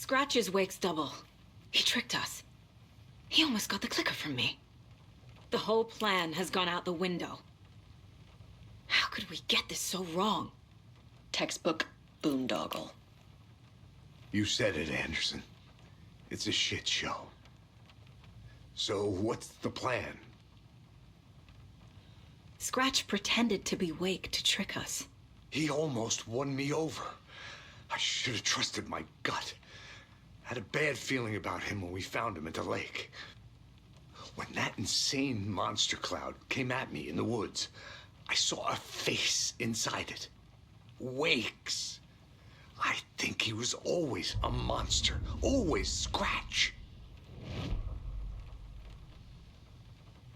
Scratch's wake's double. He tricked us. He almost got the clicker from me. The whole plan has gone out the window. How could we get this so wrong? Textbook boondoggle. You said it, Anderson. It's a shit show. So what's the plan? Scratch pretended to be Wake to trick us. He almost won me over. I should have trusted my gut. Had a bad feeling about him when we found him at the lake. When that insane monster cloud came at me in the woods, I saw a face inside it. Wake's. I think he was always a monster. Always Scratch.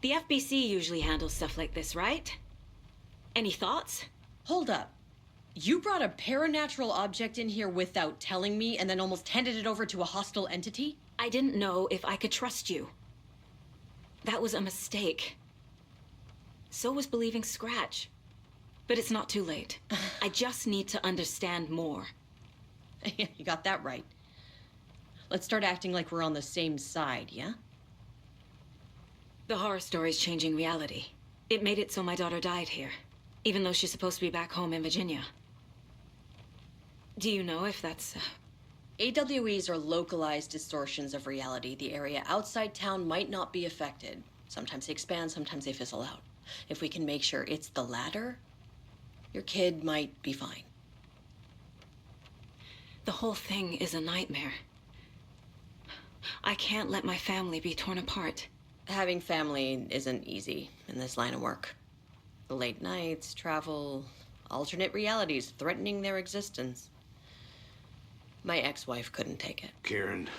The FBC usually handles stuff like this, right? Any thoughts? Hold up. You brought a paranatural object in here without telling me and then almost handed it over to a hostile entity? I didn't know if I could trust you. That was a mistake. So was believing Scratch. But it's not too late. I just need to understand more. You got that right. Let's start acting like we're on the same side, yeah? The horror story's changing reality. It made it so my daughter died here, even though she's supposed to be back home in Virginia. Do you know if that's... AWEs are localized distortions of reality. The area outside town might not be affected. Sometimes they expand, sometimes they fizzle out. If we can make sure it's the latter, your kid might be fine. The whole thing is a nightmare. I can't let my family be torn apart. Having family isn't easy in this line of work. The late nights, travel, alternate realities threatening their existence. My ex-wife couldn't take it. Karen,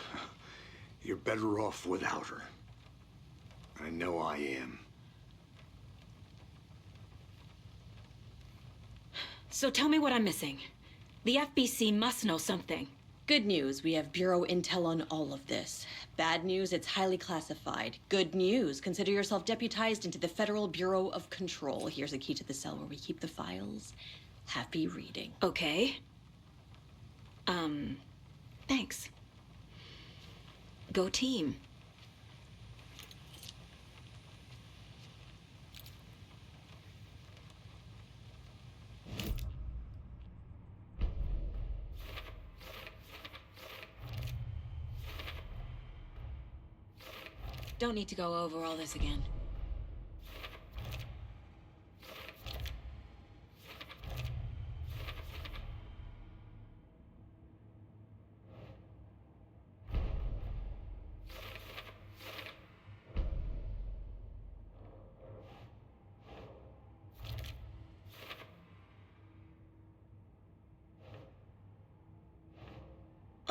you're better off without her. I know I am. So tell me what I'm missing. The FBC must know something. Good news, we have Bureau intel on all of this. Bad news, it's highly classified. Good news, consider yourself deputized into the Federal Bureau of Control. Here's a key to the cell where we keep the files. Happy reading. Okay. Thanks. Go team. Don't need to go over all this again.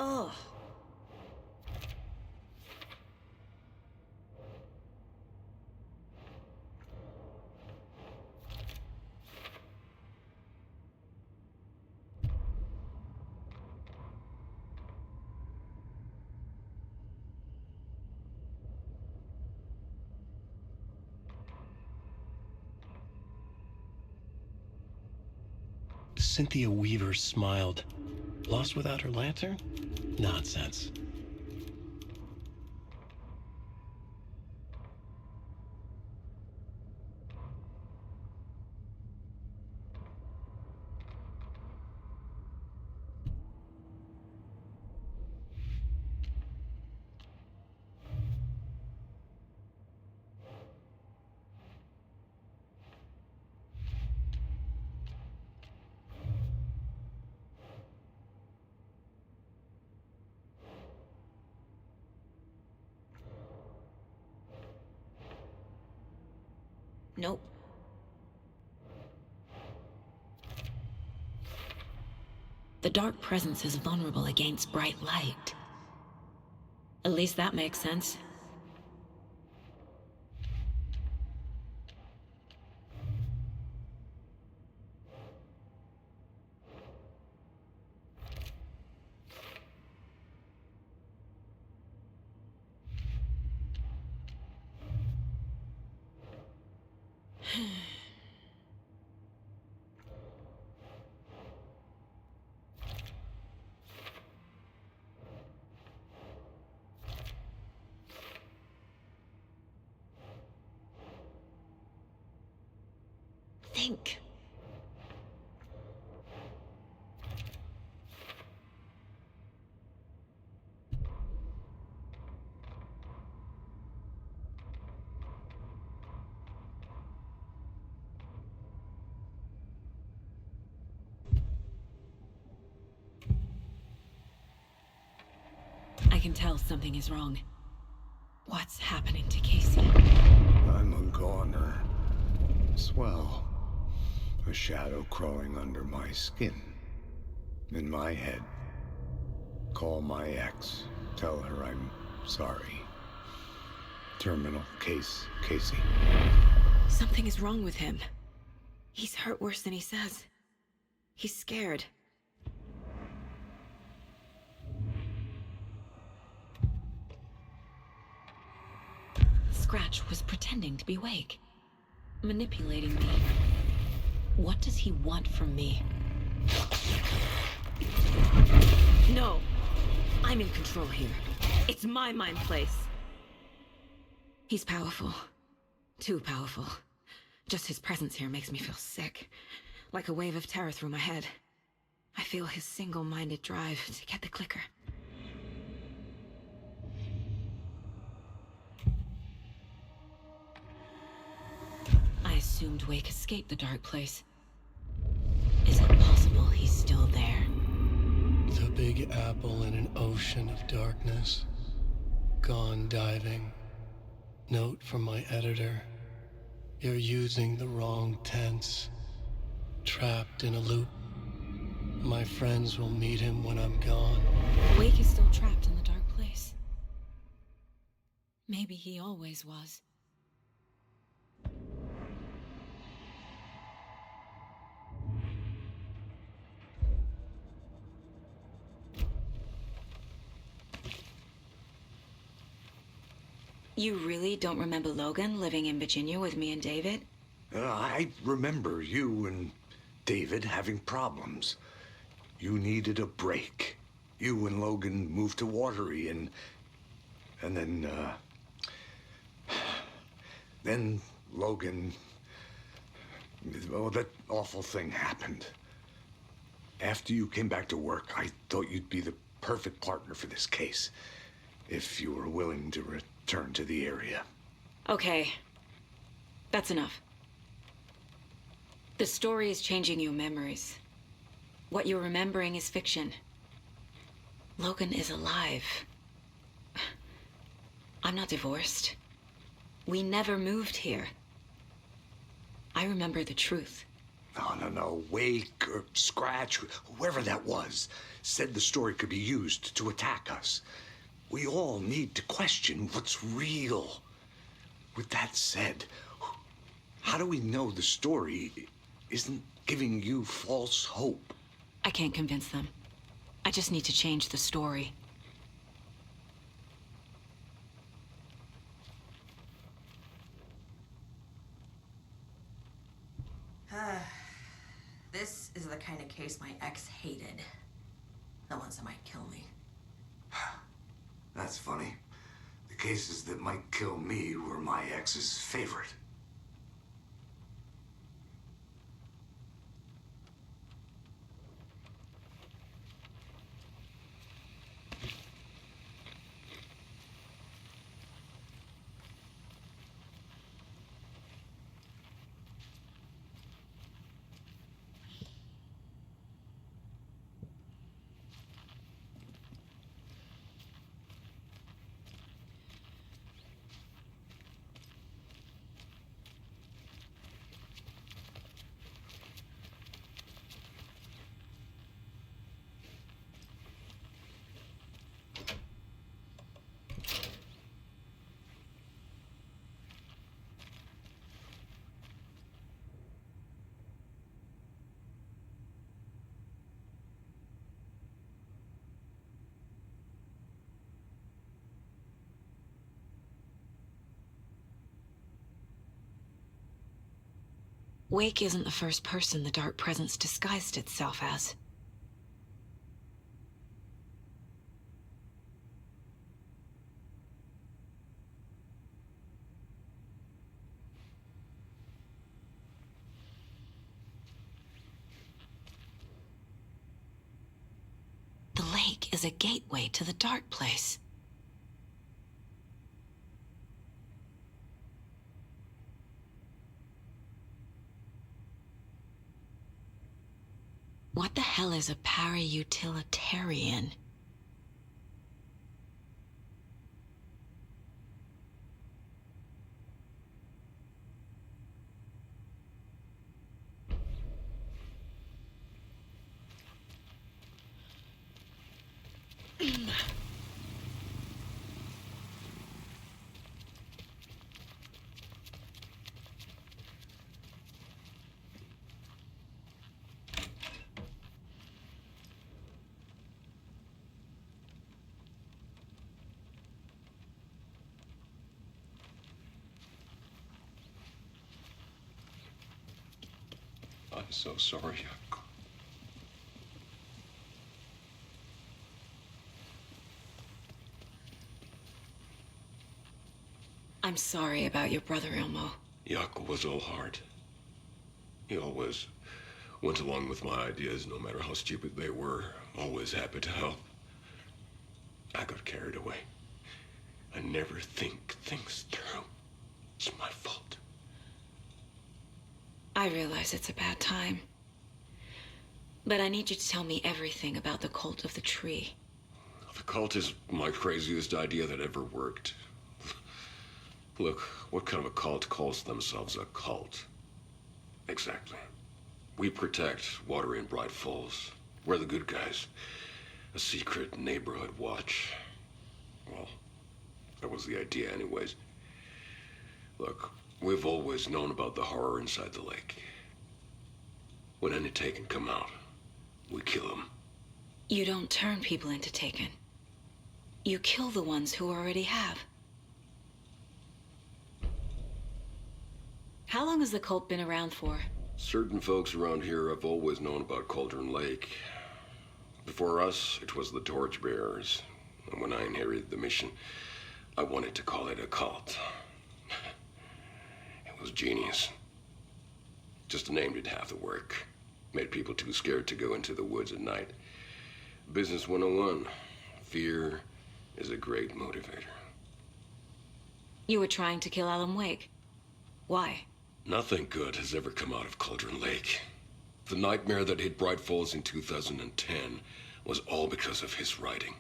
Ugh. Cynthia Weaver smiled. Lost without her lantern? Nonsense. Nope. The dark presence is vulnerable against bright light. At least that makes sense. Think. I can tell something is wrong. What's happening to Casey? I'm a goner. Swell. A shadow crawling under my skin. In my head. Call my ex. Tell her I'm sorry. Terminal case, Casey. Something is wrong with him. He's hurt worse than he says. He's scared. Scratch was pretending to be awake. Manipulating me. What does he want from me? No! I'm in control here. It's my mind place. He's powerful. Too powerful. Just his presence here makes me feel sick. Like a wave of terror through my head. I feel his single-minded drive to get the clicker. I assumed Wake escaped the dark place. Is it possible he's still there? The Big Apple in an ocean of darkness. Gone diving. Note from my editor. You're using the wrong tense. Trapped in a loop. My friends will meet him when I'm gone. Wake is still trapped in the dark place. Maybe he always was. You really don't remember Logan living in Virginia with me and David? I remember you and David having problems. You needed a break. You and Logan moved to Watery and... And then Logan, well, that awful thing happened. After you came back to work, I thought you'd be the perfect partner for this case, if you were willing to return to the area. Okay. That's enough. The story is changing your memories. What you're remembering is fiction. Logan is alive. I'm not divorced. We never moved here. I remember the truth. No. Wake or Scratch, whoever that was, said the story could be used to attack us. We all need to question what's real. With that said, how do we know the story isn't giving you false hope? I can't convince them. I just need to change the story. This is the kind of case my ex hated. The ones that might kill me. That's funny. The cases that might kill me were my ex's favorite. Wake isn't the first person the Dark Presence disguised itself as. The lake is a gateway to the dark place. What the hell is a para-utilitarian? I'm so sorry. I'm sorry about your brother, Ilmo. Jaakko was all heart. He always went along with my ideas, no matter how stupid they were. Always happy to help. I got carried away. I never think things through. It's my fault. I realize it's a bad time. But I need you to tell me everything about the cult of the tree. The cult is my craziest idea that ever worked. Look, what kind of a cult calls themselves a cult? Exactly. We protect water in Bright Falls. We're the good guys. A secret neighborhood watch. Well, that was the idea anyways. Look, we've always known about the horror inside the lake. When any Taken come out, we kill them. You don't turn people into Taken. You kill the ones who already have. How long has the cult been around for? Certain folks around here have always known about Cauldron Lake. Before us, it was the Torchbearers. And when I inherited the mission, I wanted to call it a cult. It was genius. Just a name did half the work. Made people too scared to go into the woods at night. Business 101. Fear is a great motivator. You were trying to kill Alan Wake. Why? Nothing good has ever come out of Cauldron Lake. The nightmare that hit Bright Falls in 2010 was all because of his writing.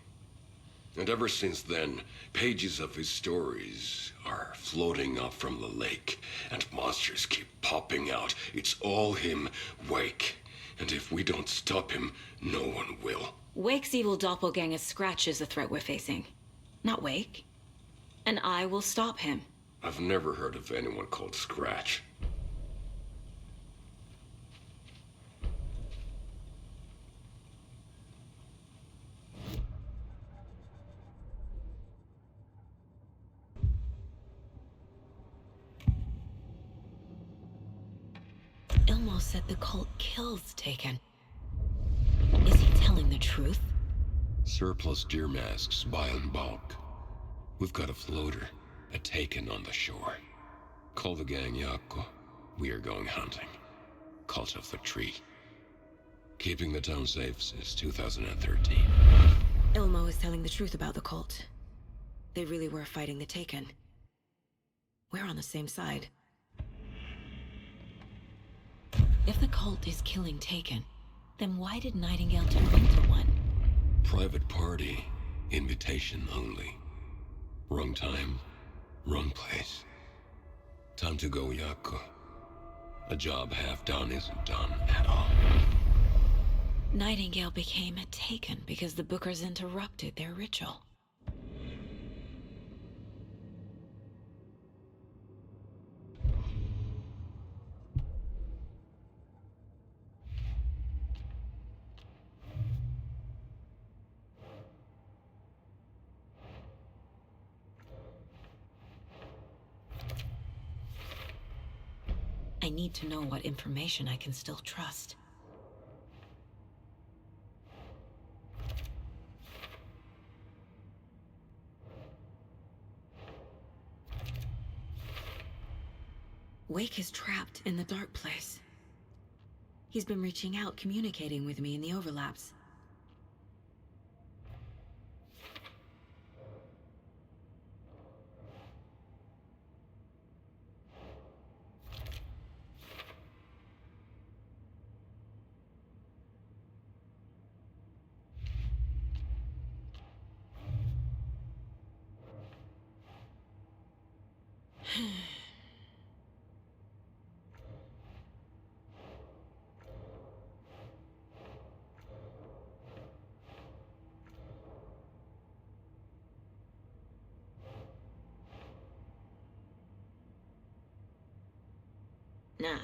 And ever since then, pages of his stories are floating up from the lake, and monsters keep popping out. It's all him, Wake. And if we don't stop him, no one will. Wake's evil doppelganger Scratch is the threat we're facing, not Wake. And I will stop him. I've never heard of anyone called Scratch. Ilmo said the cult kills Taken. Is he telling the truth? Surplus deer masks by in bulk. We've got a floater, a Taken on the shore. Call the gang Yako. We are going hunting. Cult of the Tree. Keeping the town safe since 2013. Ilmo is telling the truth about the cult. They really were fighting the Taken. We're on the same side. If the cult is killing Taken, then why did Nightingale turn into one? Private party. Invitation only. Wrong time, wrong place. Time to go, Yako. A job half done isn't done at all. Nightingale became a Taken because the Bookers interrupted their ritual. I need to know what information I can still trust. Wake is trapped in the dark place. He's been reaching out, communicating with me in the overlaps. Nah.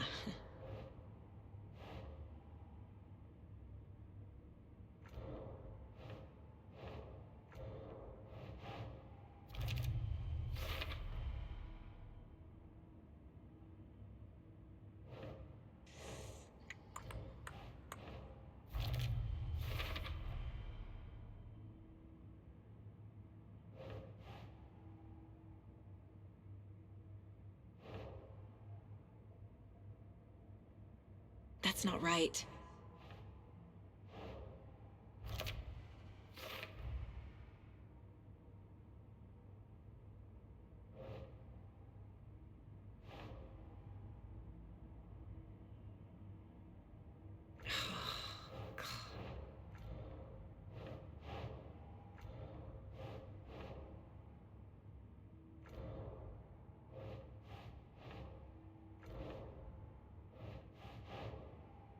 That's not right.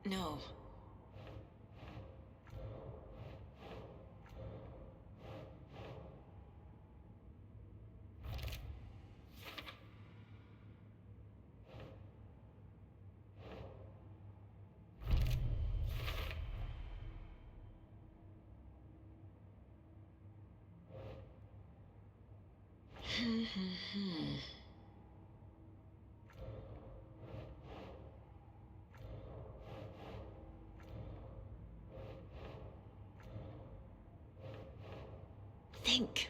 No. Think.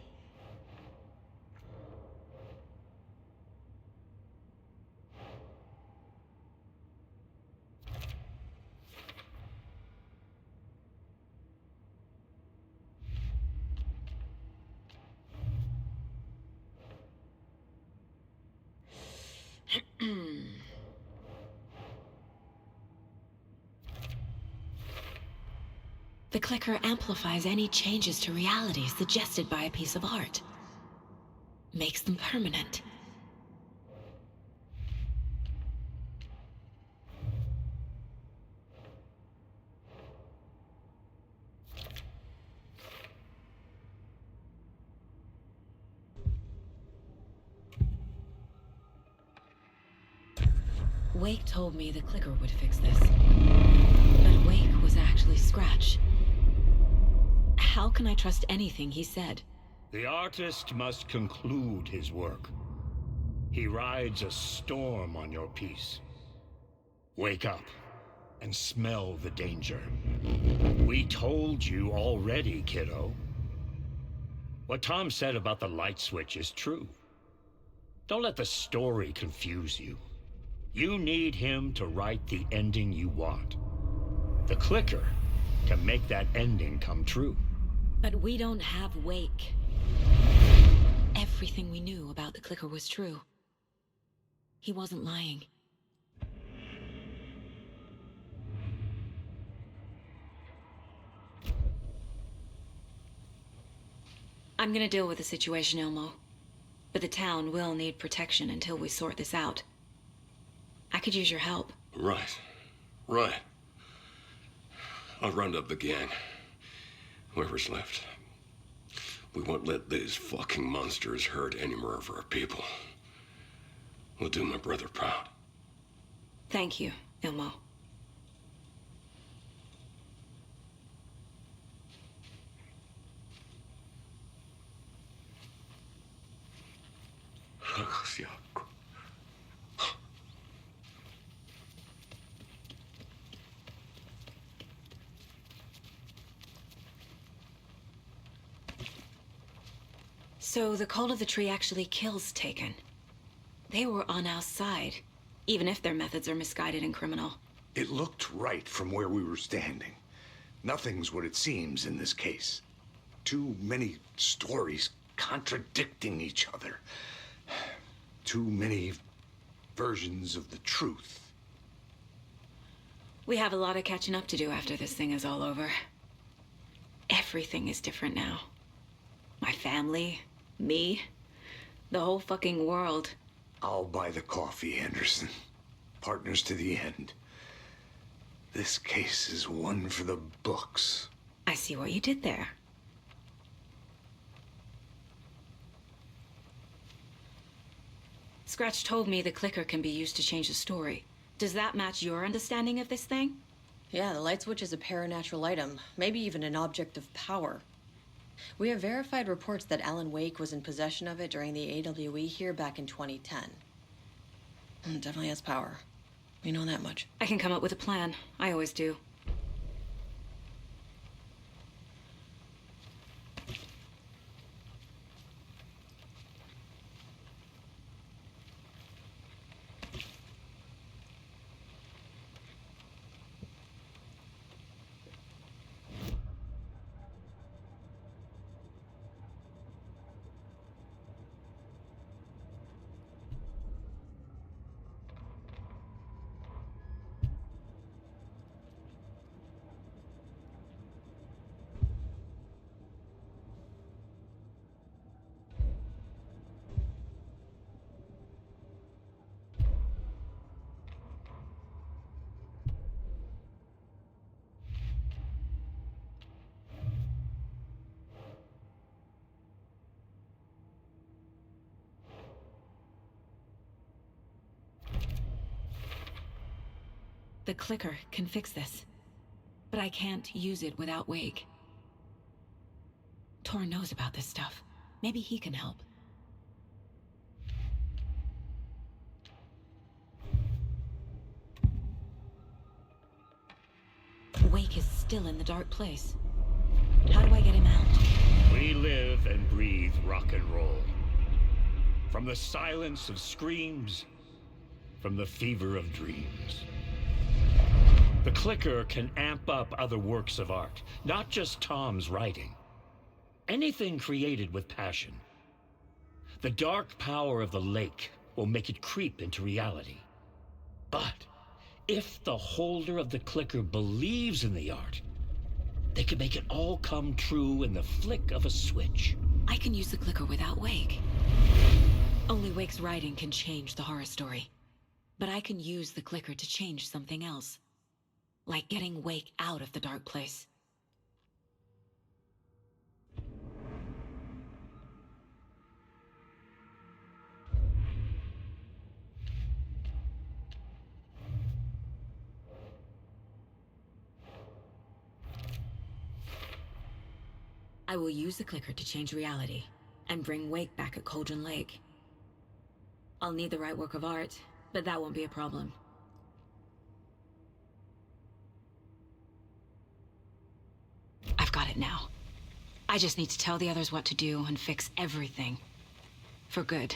The clicker amplifies any changes to reality suggested by a piece of art. Makes them permanent. Wake told me the clicker would fix this. But Wake was actually Scratch. How can I trust anything he said? The artist must conclude his work. He rides a storm on your piece. Wake up and smell the danger. We told you already, kiddo. What Tom said about the light switch is true. Don't let the story confuse you. You need him to write the ending you want. The clicker can make that ending come true. But we don't have Wake. Everything we knew about the clicker was true. He wasn't lying. I'm gonna deal with the situation, Ilmo. But the town will need protection until we sort this out. I could use your help. Right. Right. I'll round up the gang. Whoever's left. We won't let these fucking monsters hurt any more of our people. We'll do my brother proud. Thank you, Ilmo. So the Cult of the Tree actually kills Taken. They were on our side, even if their methods are misguided and criminal. It looked right from where we were standing. Nothing's what it seems in this case. Too many stories contradicting each other. Too many versions of the truth. We have a lot of catching up to do after this thing is all over. Everything is different now. My family, me, the whole fucking world. I'll buy the coffee, Anderson. Partners to the end. This case is one for the books. I see what you did there. Scratch told me the clicker can be used to change the story. Does that match your understanding of this thing? Yeah, the light switch is a paranatural item, maybe even an object of power. We have verified reports that Alan Wake was in possession of it during the AWE here back in 2010. Definitely has power. We know that much. I can come up with a plan. I always do. The clicker can fix this, but I can't use it without Wake. Tor knows about this stuff. Maybe he can help. Wake is still in the dark place. How do I get him out? We live and breathe rock and roll. From the silence of screams, from the fever of dreams. The clicker can amp up other works of art, not just Tom's writing. Anything created with passion. The dark power of the lake will make it creep into reality. But if the holder of the clicker believes in the art, They could make it all come true in the flick of a switch. I can use the clicker without Wake. Only Wake's writing can change the horror story. But I can use the clicker to change something else. Like getting Wake out of the dark place. I will use the clicker to change reality, and bring Wake back at Cauldron Lake. I'll need the right work of art, but that won't be a problem. I've got it now. I just need to tell the others what to do and fix everything. For good.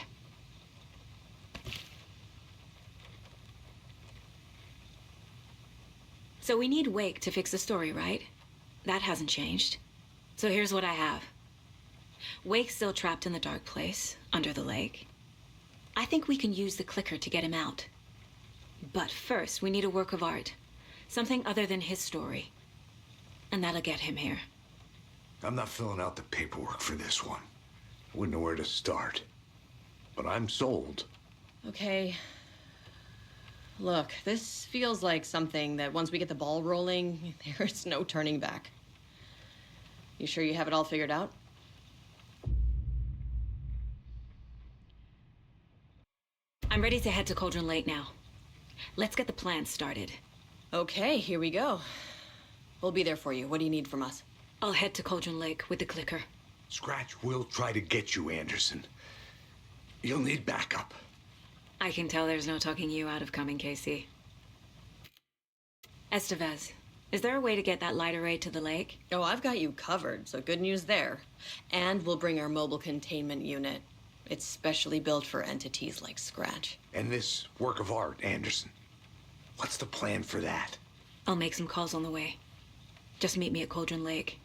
So we need Wake to fix the story, right? That hasn't changed. So here's what I have. Wake's still trapped in the dark place, under the lake. I think we can use the clicker to get him out. But first, we need a work of art. Something other than his story. And that'll get him here. I'm not filling out the paperwork for this one. I wouldn't know where to start. But I'm sold. Okay. Look, this feels like something that once we get the ball rolling, there's no turning back. You sure you have it all figured out? I'm ready to head to Cauldron Lake now. Let's get the plan started. Okay, here we go. We'll be there for you. What do you need from us? I'll head to Cauldron Lake with the clicker. Scratch will try to get you, Anderson. You'll need backup. I can tell there's no talking you out of coming, Casey. Estevez, is there a way to get that light array to the lake? Oh, I've got you covered, so good news there. And we'll bring our mobile containment unit. It's specially built for entities like Scratch. And this work of art, Anderson. What's the plan for that? I'll make some calls on the way. Just meet me at Cauldron Lake.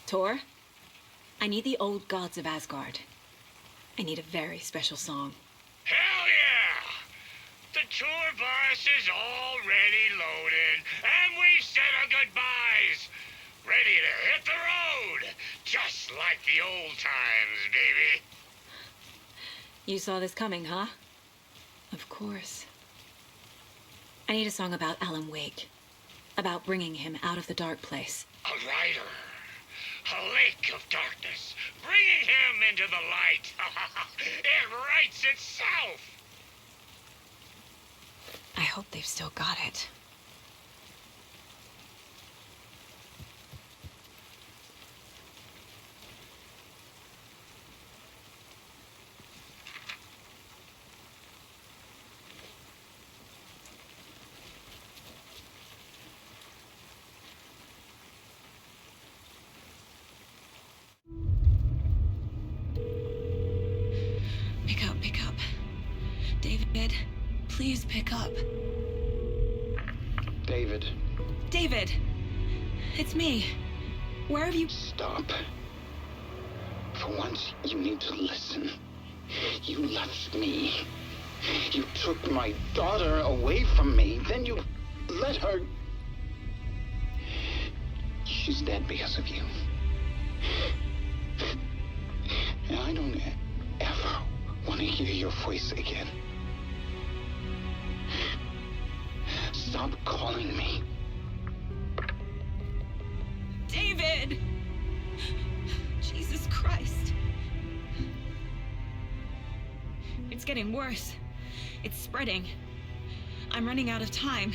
Tor, I need the old gods of Asgard. I need a very special song. Hell yeah! The tour bus is already loaded, and we said our goodbyes. Ready to hit the road, just like the old times, baby. You saw this coming, huh? Of course. I need a song about Alan Wake. About bringing him out of the dark place. A rider. A lake of darkness, bringing him into the light. It writes itself. I hope they've still got it. Pick up. David, please pick up. David. David! It's me. Where have you... Stop. For once, you need to listen. You left me. You took my daughter away from me. Then you let her... She's dead because of you. And I don't ever want to hear your voice again. Stop calling me. David! Jesus Christ. It's getting worse. It's spreading. I'm running out of time.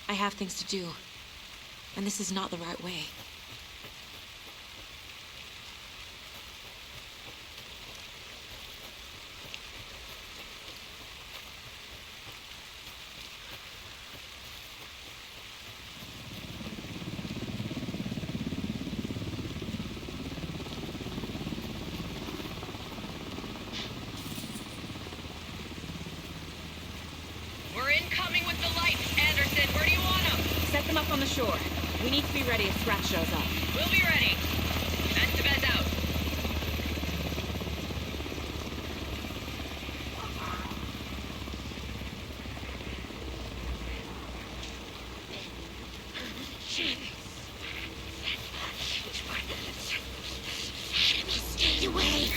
I have things to do. And this is not the right way. We're incoming with the lights, Anderson. Where do you want them? Set them up on the shore. We need to be ready if Scratch shows up. We'll be ready. Estevez out. Stay away.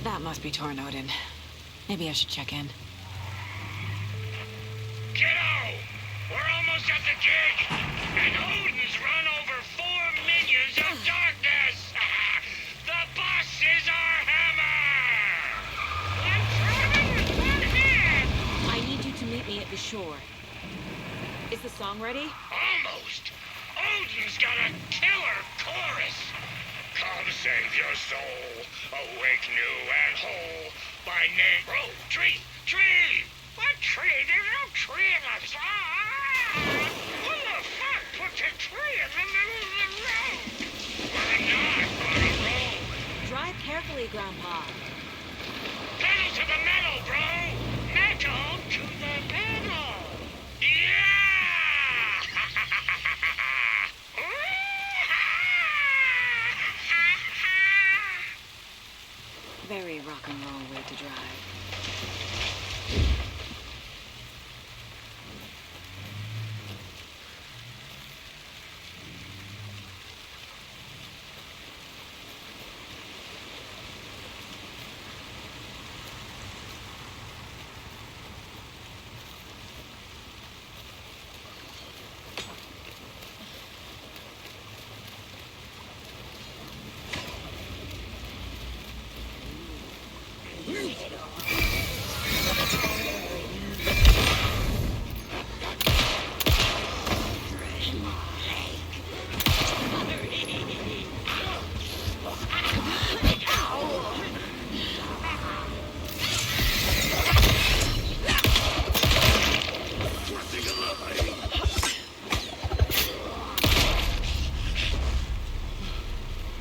That must be Tornodin. Maybe I should check in. Kiddo! We're almost at the gig! And Odin's run over 4 minions of darkness! The boss is our hammer! I'm trying with one hand! I need you to meet me at the shore. Is the song ready? Almost! Odin's got a killer chorus! Come save your soul, awake new and whole. My name, bro, tree! What tree? There's no tree in the song! Who the fuck put a tree in the middle of the road? We're not on a road! Drive carefully, Grandpa. Pedal to the metal, bro! Metal to the metal! Yeah! Very rock and roll way to drive.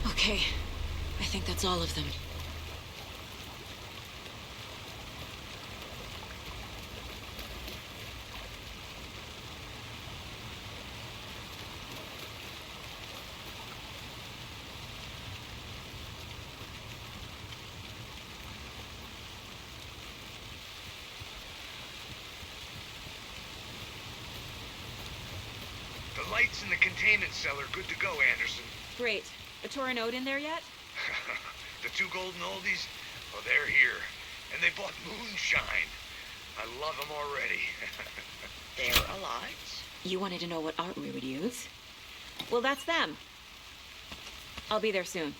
Okay, I think that's all of them. The lights in the containment cell are good to go, Anderson. Great. A Tornod in there yet? The 2 golden oldies? Well, they're here. And they bought moonshine. I love them already. They're alive. You wanted to know what art we would use? Well, that's them. I'll be there soon.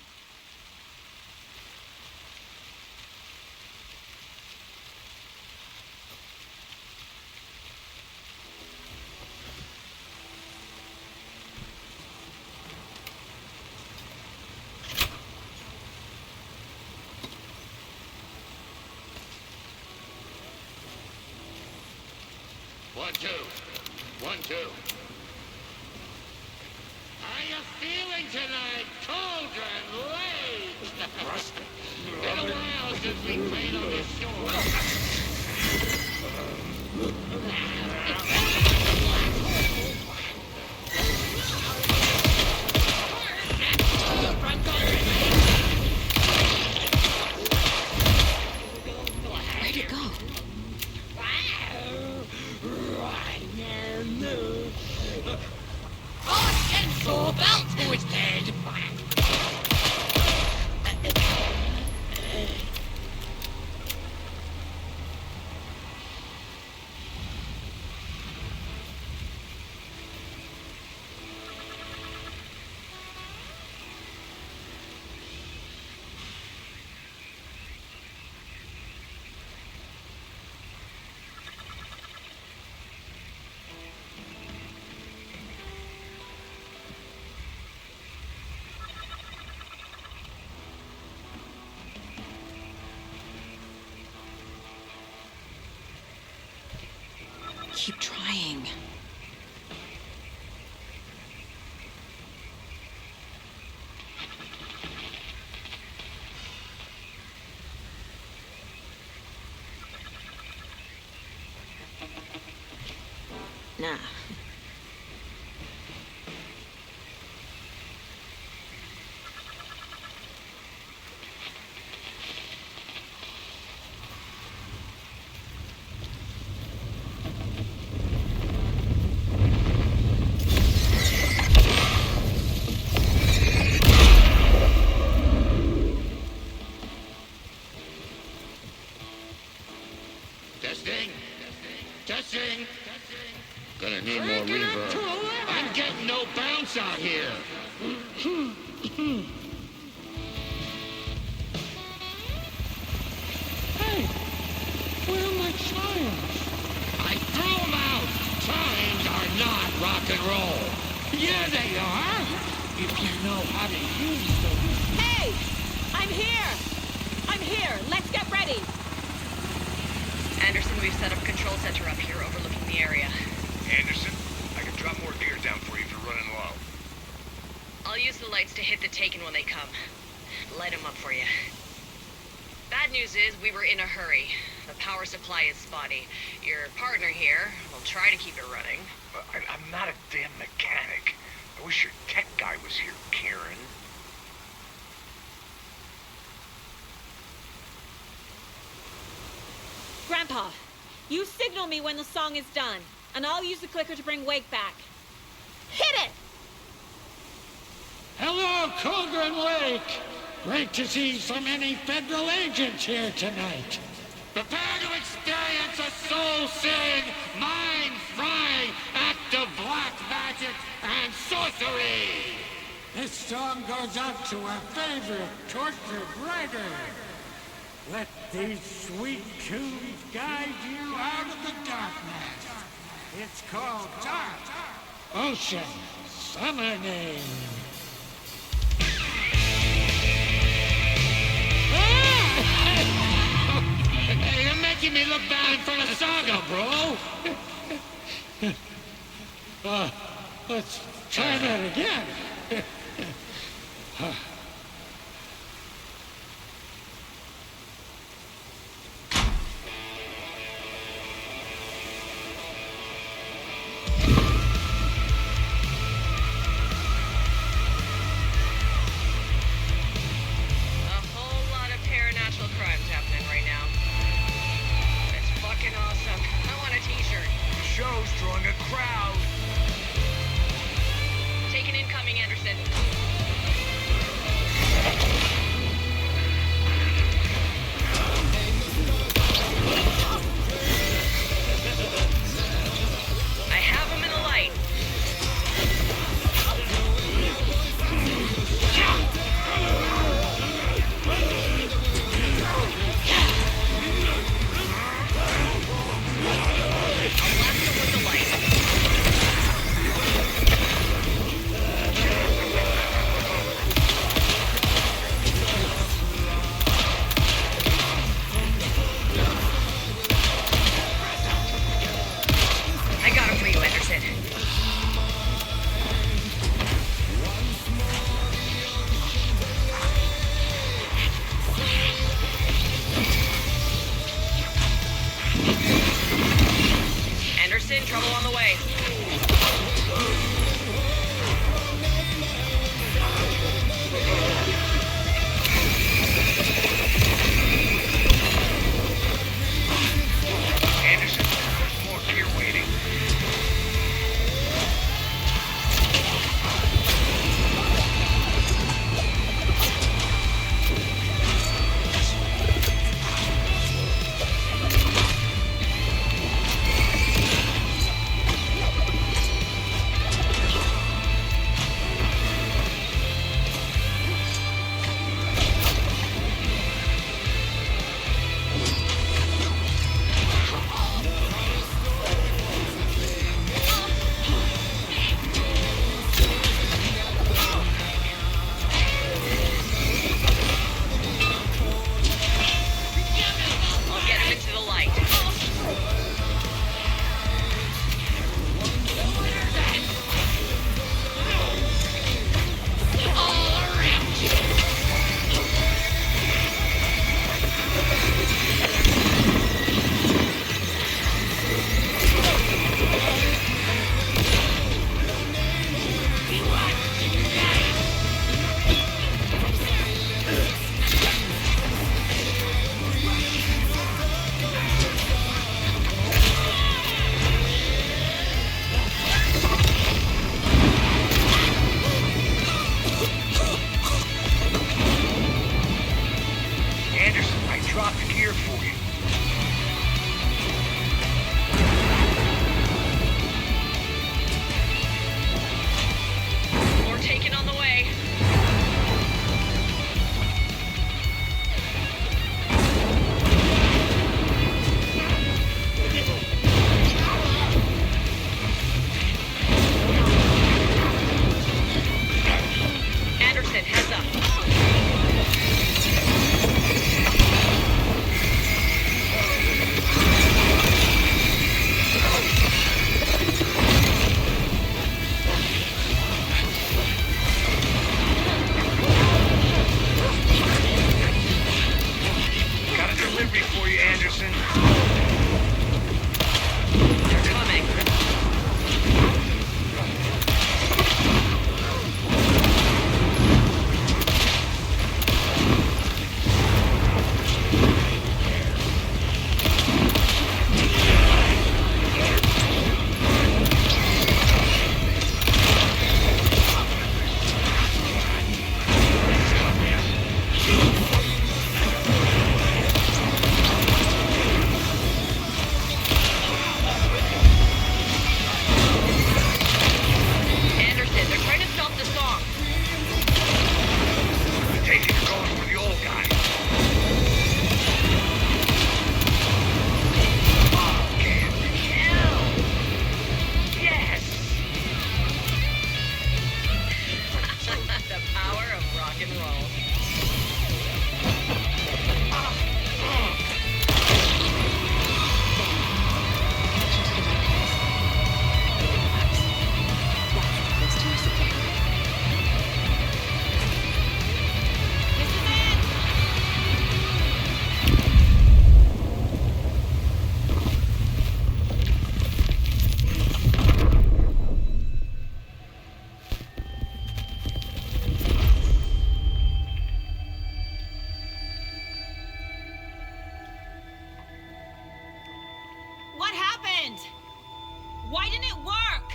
One, two. How you feeling tonight? Cold and late? Rusted. Been a while since we played on the shore. Keep trying. Nah. Testing. Testing. Gonna need more reverb. I'm getting no bounce out here. Hey, where are my chimes? I threw them out. Chimes are not rock and roll. Yeah, they are. If you know how to use them. Hey! I'm here! I'm here! Let's get ready! Anderson, we've set up a control center up here overlooking the area. Anderson, I can drop more gear down for you if you're running low. I'll use the lights to hit the Taken when they come. Light them up for you. Bad news is we were in a hurry. The power supply is spotty. Your partner here will try to keep it running. I'm not a damn mechanic. I wish your tech guy was here, Karen. Grandpa, you signal me when the song is done, and I'll use the clicker to bring Wake back. Hit it! Hello, Colgan Lake. Great to see so many federal agents here tonight. Prepare to experience a soul-searing, mind-frying act of black magic and sorcery! This song goes out to our favorite tortured writer. Let these sweet tunes guide you out of the darkness. It's called Dark Ocean Summer Name. Hey, you're making me look bad in front of Saga, bro! Let's try that again. Show's drawing a crowd. Taken incoming, Anderson. I have him in the light. Trouble on the way. Anderson, there's more gear waiting. for you, Anderson. They're coming. Why didn't it work?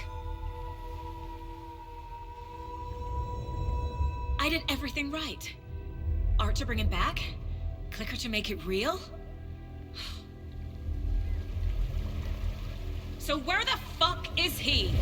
I did everything right. Art to bring him back? Clicker to make it real? So where the fuck is he?